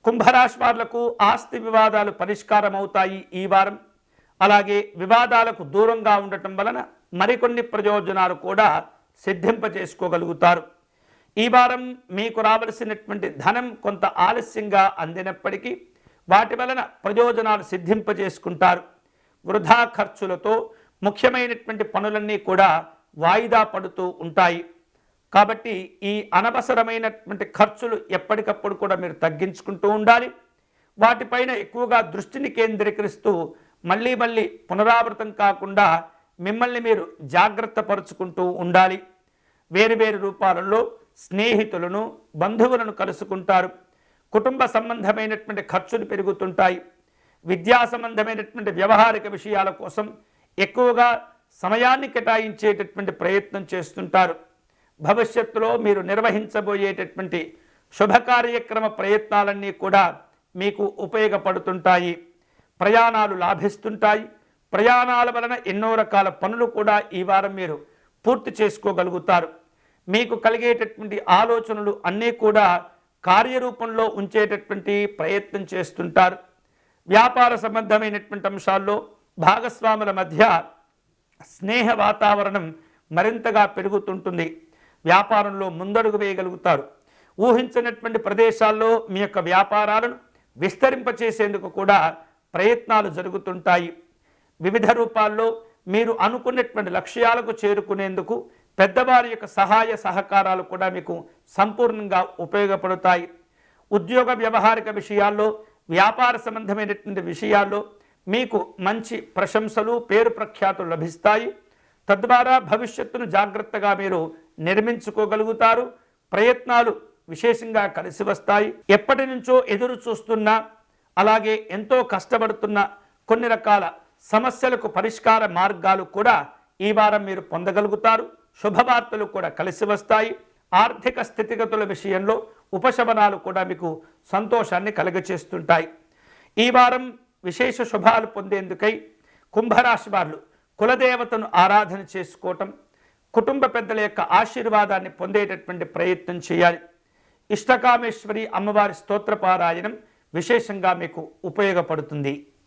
కుంభరాశి వాళ్లకు ఆస్తి వివాదాలు పరిష్కారం అవుతాయి ఈ వారం. అలాగే వివాదాలకు దూరంగా ఉండటం వలన మరికొన్ని ప్రయోజనాలు కూడా సిద్ధింపజేసుకోగలుగుతారు. ఈ వారం మీకు రావలసినటువంటి ధనం కొంత ఆలస్యంగా అందినప్పటికీ వాటి వలన ప్రయోజనాలు సిద్ధింపజేసుకుంటారు. వృధా ఖర్చులతో ముఖ్యమైనటువంటి పనులన్నీ కూడా వాయిదా పడుతూ ఉంటాయి. కాబట్టి ఈ అనవసరమైనటువంటి ఖర్చులు ఎప్పటికప్పుడు కూడా మీరు తగ్గించుకుంటూ ఉండాలి. వాటిపైన ఎక్కువగా దృష్టిని కేంద్రీకరిస్తూ మళ్ళీ పునరావృతం కాకుండా మిమ్మల్ని మీరు జాగ్రత్త పరుచుకుంటూ ఉండాలి. వేరు రూపాలలో స్నేహితులను బంధువులను కలుసుకుంటారు. కుటుంబ సంబంధమైనటువంటి ఖర్చులు పెరుగుతుంటాయి. విద్యా సంబంధమైనటువంటి వ్యవహారిక విషయాల కోసం ఎక్కువగా సమయాన్ని కేటాయించేటటువంటి ప్రయత్నం చేస్తుంటారు. భవిష్యత్తులో మీరు నిర్వహించబోయేటటువంటి శుభకార్యక్రమ ప్రయత్నాలన్నీ కూడా మీకు ఉపయోగపడుతుంటాయి. ప్రయాణాలు లాభిస్తుంటాయి. ప్రయాణాల వలన ఎన్నో రకాల పనులు కూడా ఈ వారం మీరు పూర్తి చేసుకోగలుగుతారు. మీకు కలిగేటటువంటి ఆలోచనలు అన్నీ కూడా కార్యరూపంలో ఉంచేటటువంటి ప్రయత్నం చేస్తుంటారు. వ్యాపార సంబంధమైనటువంటి అంశాల్లో భాగస్వాముల మధ్య స్నేహ వాతావరణం మరింతగా పెరుగుతుంటుంది. వ్యాపారంలో ముందడుగు వేయగలుగుతారు. ఊహించినటువంటి ప్రదేశాల్లో మీ యొక్క వ్యాపారాలను విస్తరింపచేసేందుకు కూడా ప్రయత్నాలు జరుగుతుంటాయి. వివిధ రూపాల్లో మీరు అనుకున్నటువంటి లక్ష్యాలకు చేరుకునేందుకు పెద్దవారి యొక్క సహాయ సహకారాలు కూడా మీకు సంపూర్ణంగా ఉపయోగపడతాయి. ఉద్యోగ వ్యవహారిక విషయాల్లో వ్యాపార సంబంధమైనటువంటి విషయాల్లో మీకు మంచి ప్రశంసలు పేరు ప్రఖ్యాతులు లభిస్తాయి. తద్వారా భవిష్యత్తును జాగ్రత్తగా మీరు నిర్మించుకోగలుగుతారు. ప్రయత్నాలు విశేషంగా కలిసి వస్తాయి. ఎప్పటి నుంచో ఎదురు చూస్తున్న అలాగే ఎంతో కష్టపడుతున్న కొన్ని రకాల సమస్యలకు పరిష్కార మార్గాలు కూడా ఈ వారం మీరు పొందగలుగుతారు. శుభవార్తలు కూడా కలిసి వస్తాయి. ఆర్థిక స్థితిగతుల విషయంలో ఉపశమనాలు కూడా మీకు సంతోషాన్ని కలుగచేస్తుంటాయి. ఈ వారం విశేష శుభాలు పొందేందుకై కుంభరాశి వారు కులదేవతను ఆరాధన చేసుకోవటం, కుటుంబ పెద్దల యొక్క ఆశీర్వాదాన్ని పొందేటటువంటి ప్రయత్నం చేయాలి. ఇష్టకామేశ్వరి అమ్మవారి స్తోత్రపారాయణం విశేషంగా మీకు ఉపయోగపడుతుంది.